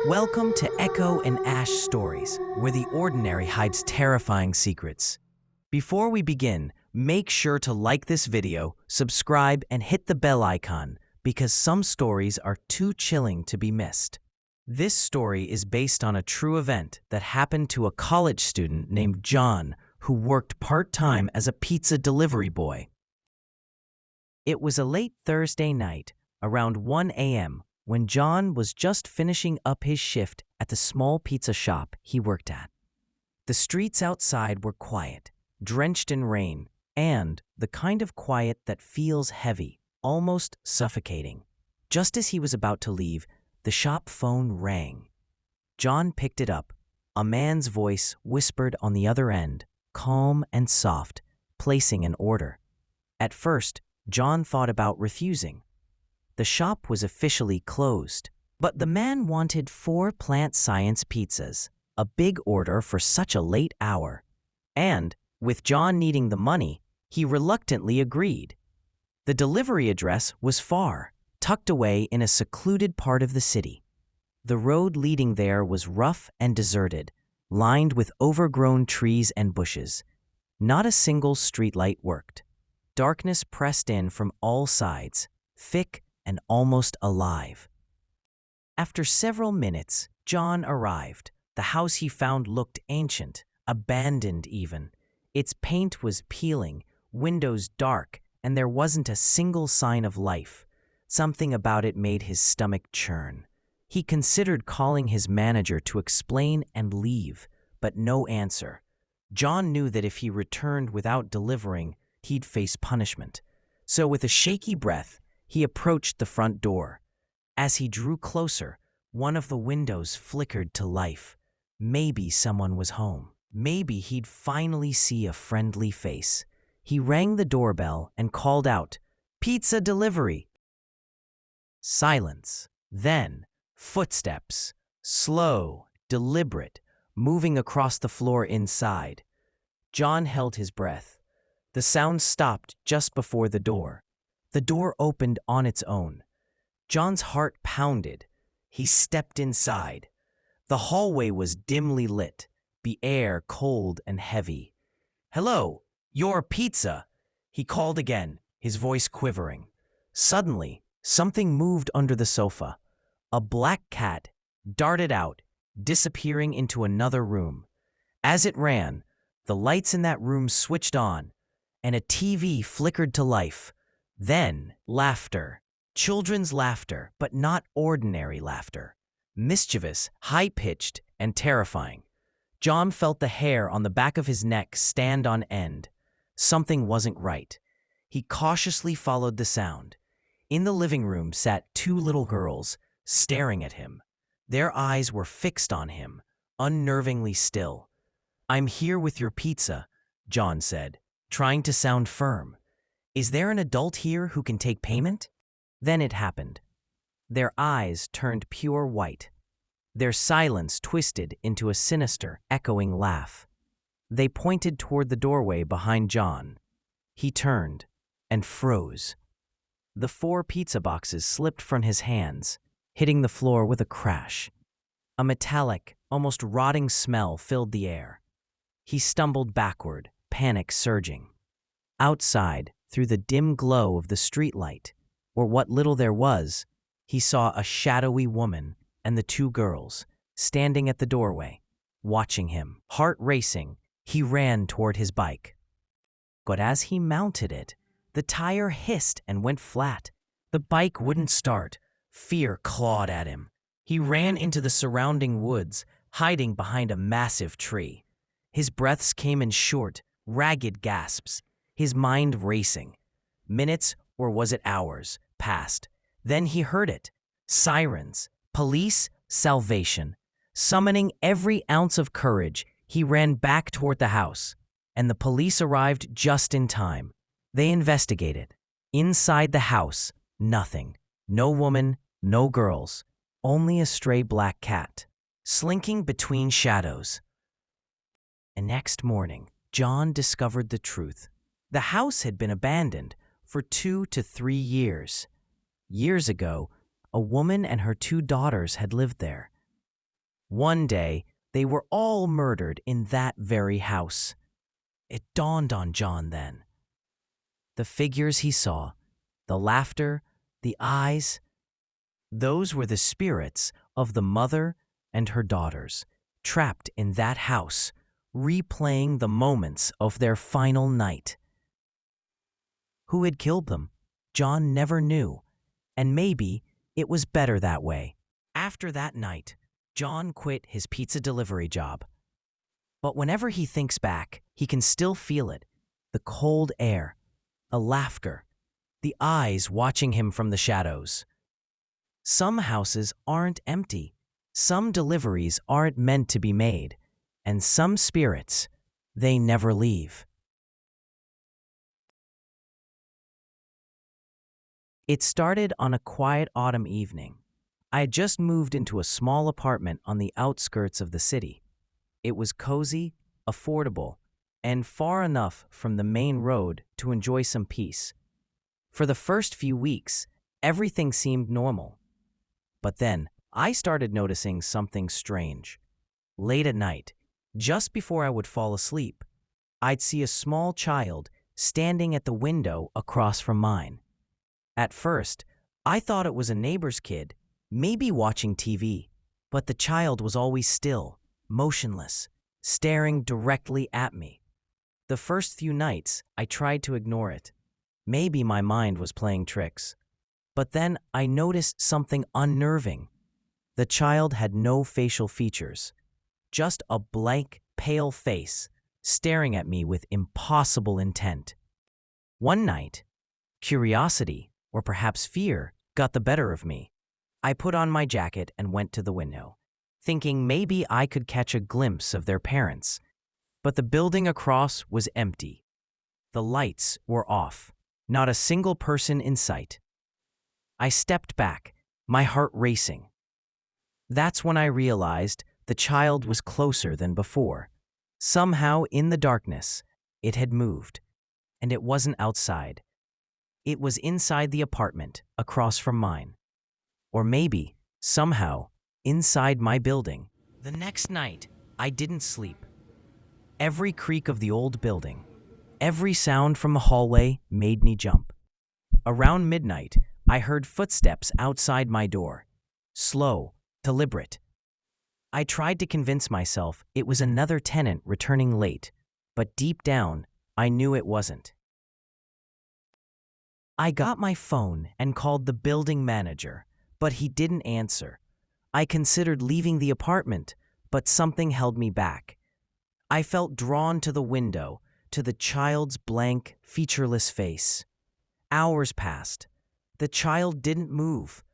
Welcome to Echo and Ash Stories, where the ordinary hides terrifying secrets. Before we begin, make sure to like this video, subscribe, and hit the bell icon because some stories are too chilling to be missed. This story is based on a true event that happened to a college student named John who worked part-time as a pizza delivery boy. It was a late Thursday night, around 1 a.m., when John was just finishing up his shift at the small pizza shop he worked at. The streets outside were quiet, drenched in rain, and the kind of quiet that feels heavy, almost suffocating. Just as he was about to leave, the shop phone rang. John picked it up. A man's voice whispered on the other end, calm and soft, placing an order. At first, John thought about refusing. The shop was officially closed, but the man wanted 4 plant science pizzas, a big order for such a late hour. And, with John needing the money, he reluctantly agreed. The delivery address was far, tucked away in a secluded part of the city. The road leading there was rough and deserted, lined with overgrown trees and bushes. Not a single streetlight worked. Darkness pressed in from all sides, thick and almost alive. After several minutes, John arrived. The house he found looked ancient, abandoned even. Its paint was peeling, windows dark, and there wasn't a single sign of life. Something about it made his stomach churn. He considered calling his manager to explain and leave, but no answer. John knew that if he returned without delivering, he'd face punishment. So with a shaky breath, he approached the front door. As he drew closer, one of the windows flickered to life. Maybe someone was home. Maybe he'd finally see a friendly face. He rang the doorbell and called out, "Pizza delivery." Silence. Then, footsteps. Slow, deliberate, moving across the floor inside. John held his breath. The sound stopped just before the door. The door opened on its own. John's heart pounded. He stepped inside. The hallway was dimly lit, the air cold and heavy. "Hello, your pizza," he called again, his voice quivering. Suddenly, something moved under the sofa. A black cat darted out, disappearing into another room. As it ran, the lights in that room switched on, and a TV flickered to life. Then, laughter. Children's laughter, but not ordinary laughter. Mischievous, high-pitched, and terrifying. John felt the hair on the back of his neck stand on end. Something wasn't right. He cautiously followed the sound. In the living room sat 2 little girls, staring at him. Their eyes were fixed on him, unnervingly still. "I'm here with your pizza," John said, trying to sound firm. "Is there an adult here who can take payment?" Then it happened. Their eyes turned pure white. Their silence twisted into a sinister, echoing laugh. They pointed toward the doorway behind John. He turned and froze. The 4 pizza boxes slipped from his hands, hitting the floor with a crash. A metallic, almost rotting smell filled the air. He stumbled backward, panic surging. Outside, through the dim glow of the streetlight, or what little there was, he saw a shadowy woman and the 2 girls, standing at the doorway, watching him. Heart racing, he ran toward his bike. But as he mounted it, the tire hissed and went flat. The bike wouldn't start. Fear clawed at him. He ran into the surrounding woods, hiding behind a massive tree. His breaths came in short, ragged gasps, his mind racing. Minutes, or was it hours, passed. Then he heard it. Sirens, police, salvation. Summoning every ounce of courage, he ran back toward the house, and the police arrived just in time. They investigated. Inside the house, nothing. No woman, no girls, only a stray black cat, slinking between shadows. And next morning, John discovered the truth. The house had been abandoned for 2 to 3 years. Years ago, a woman and her 2 daughters had lived there. One day, they were all murdered in that very house. It dawned on John then. The figures he saw, the laughter, the eyes, those were the spirits of the mother and her daughters, trapped in that house, replaying the moments of their final night. Who had killed them? John never knew, and maybe it was better that way. After that night, John quit his pizza delivery job. But whenever he thinks back, he can still feel it. The cold air, a laughter, the eyes watching him from the shadows. Some houses aren't empty. Some deliveries aren't meant to be made. And some spirits, they never leave. It started on a quiet autumn evening. I had just moved into a small apartment on the outskirts of the city. It was cozy, affordable, and far enough from the main road to enjoy some peace. For the first few weeks, everything seemed normal. But then, I started noticing something strange. Late at night, just before I would fall asleep, I'd see a small child standing at the window across from mine. At first, I thought it was a neighbor's kid, maybe watching TV, but the child was always still, motionless, staring directly at me. The first few nights, I tried to ignore it. Maybe my mind was playing tricks. But then I noticed something unnerving. The child had no facial features, just a blank, pale face, staring at me with impossible intent. One night, curiosity, or perhaps fear, got the better of me. I put on my jacket and went to the window, thinking maybe I could catch a glimpse of their parents. But the building across was empty. The lights were off, not a single person in sight. I stepped back, my heart racing. That's when I realized the child was closer than before. Somehow, in the darkness, it had moved, and it wasn't outside. It was inside the apartment, across from mine. Or maybe, somehow, inside my building. The next night, I didn't sleep. Every creak of the old building, every sound from the hallway made me jump. Around midnight, I heard footsteps outside my door. Slow, deliberate. I tried to convince myself it was another tenant returning late, but deep down, I knew it wasn't. I got my phone and called the building manager, but he didn't answer. I considered leaving the apartment, but something held me back. I felt drawn to the window, to the child's blank, featureless face. Hours passed. The child didn't move.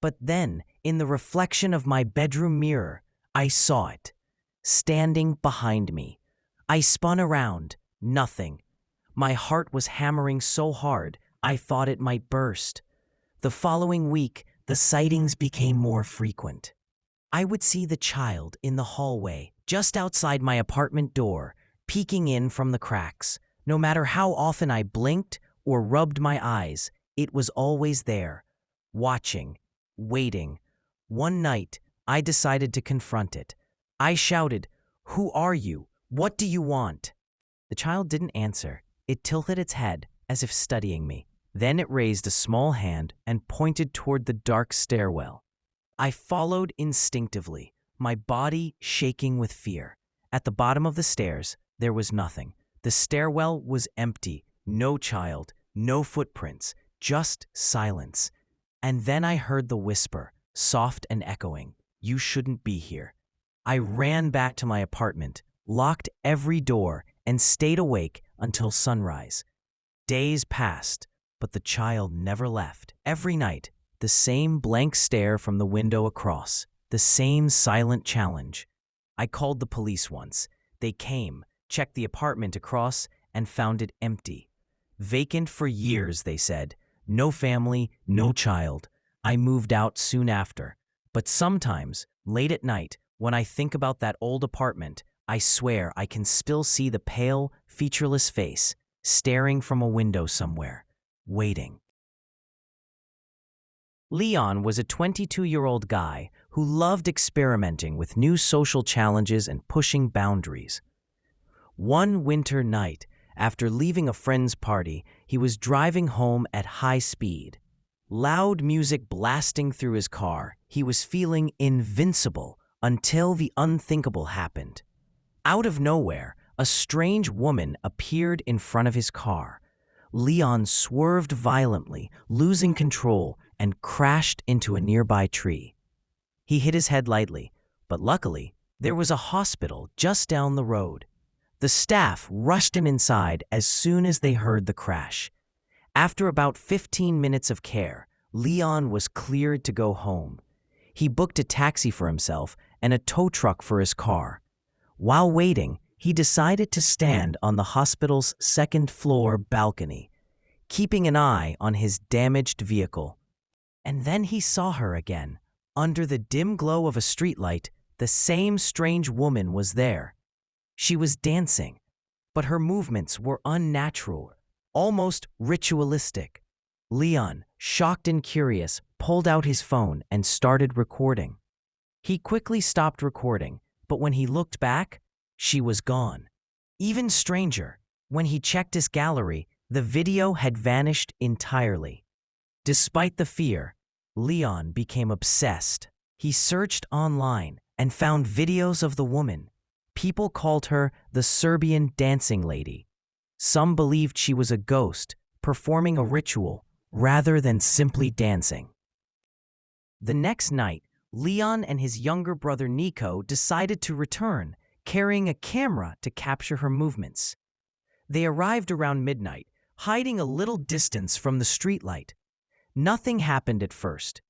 But then, in the reflection of my bedroom mirror, I saw it, standing behind me. I spun around. Nothing. My heart was hammering so hard, I thought it might burst. The following week, the sightings became more frequent. I would see the child in the hallway, just outside my apartment door, peeking in from the cracks. No matter how often I blinked or rubbed my eyes, it was always there, watching, waiting. One night, I decided to confront it. I shouted, "Who are you? What do you want?" The child didn't answer. It tilted its head, as if studying me. Then it raised a small hand and pointed toward the dark stairwell. I followed instinctively, my body shaking with fear. At the bottom of the stairs, there was nothing. The stairwell was empty, no child, no footprints, just silence. And then I heard the whisper, soft and echoing, "You shouldn't be here." I ran back to my apartment, locked every door, and stayed awake until sunrise. Days passed, but the child never left. Every night, the same blank stare from the window across, the same silent challenge. I called the police once. They came, checked the apartment across, and found it empty. Vacant for years, they said. No family, no child. I moved out soon after. But sometimes, late at night, when I think about that old apartment, I swear I can still see the pale, featureless face, staring from a window somewhere, waiting. Leon was a 22-year-old guy who loved experimenting with new social challenges and pushing boundaries. One winter night, after leaving a friend's party, he was driving home at high speed. Loud music blasting through his car, he was feeling invincible until the unthinkable happened. Out of nowhere, a strange woman appeared in front of his car. Leon swerved violently, losing control, and crashed into a nearby tree. He hit his head lightly, but luckily, there was a hospital just down the road. The staff rushed him inside as soon as they heard the crash. After about 15 minutes of care, Leon was cleared to go home. He booked a taxi for himself and a tow truck for his car. While waiting, he decided to stand on the hospital's second-floor balcony, keeping an eye on his damaged vehicle. And then he saw her again. Under the dim glow of a streetlight, the same strange woman was there. She was dancing, but her movements were unnatural, almost ritualistic. Leon, shocked and curious, pulled out his phone and started recording. He quickly stopped recording, but when he looked back, she was gone. Even stranger, when he checked his gallery, the video had vanished entirely. Despite the fear, Leon became obsessed. He searched online and found videos of the woman. People called her the Serbian dancing lady. Some believed she was a ghost, performing a ritual rather than simply dancing. The next night, Leon and his younger brother Nico decided to return, carrying a camera to capture her movements. They arrived around midnight, hiding a little distance from the streetlight. Nothing happened at first.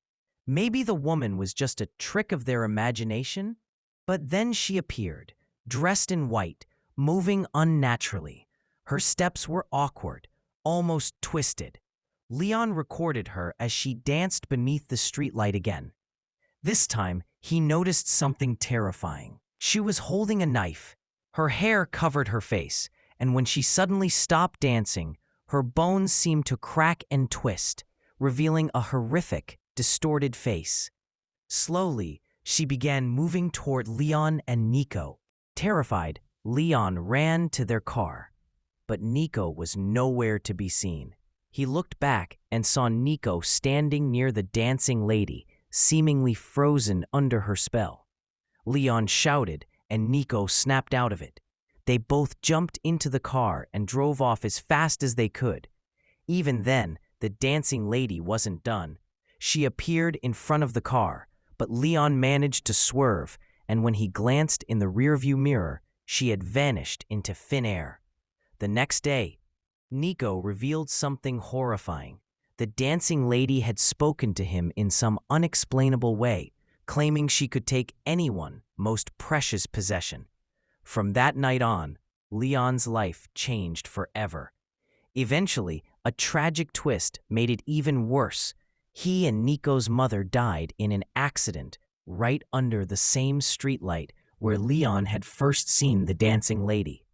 Maybe the woman was just a trick of their imagination? But then she appeared, dressed in white, moving unnaturally. Her steps were awkward, almost twisted. Leon recorded her as she danced beneath the streetlight again. This time, he noticed something terrifying. She was holding a knife. Her hair covered her face, and when she suddenly stopped dancing, her bones seemed to crack and twist, revealing a horrific, distorted face. Slowly, she began moving toward Leon and Nico. Terrified, Leon ran to their car. But Nico was nowhere to be seen. He looked back and saw Nico standing near the dancing lady, seemingly frozen under her spell. Leon shouted, and Nico snapped out of it. They both jumped into the car and drove off as fast as they could. Even then, the dancing lady wasn't done. She appeared in front of the car, but Leon managed to swerve, and when he glanced in the rearview mirror, she had vanished into thin air. The next day, Nico revealed something horrifying. The dancing lady had spoken to him in some unexplainable way, claiming she could take anyone's most precious possession. From that night on, Leon's life changed forever. Eventually, a tragic twist made it even worse. He and Nico's mother died in an accident right under the same streetlight where Leon had first seen the dancing lady.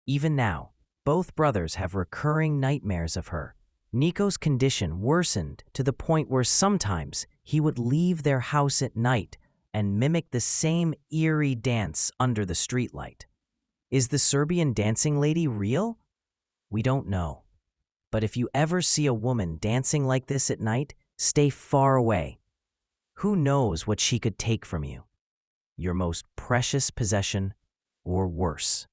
Even now, both brothers have recurring nightmares of her. Nico's condition worsened to the point where sometimes he would leave their house at night and mimic the same eerie dance under the streetlight. Is the Serbian dancing lady real? We don't know. But if you ever see a woman dancing like this at night, stay far away. Who knows what she could take from you? Your most precious possession, or worse.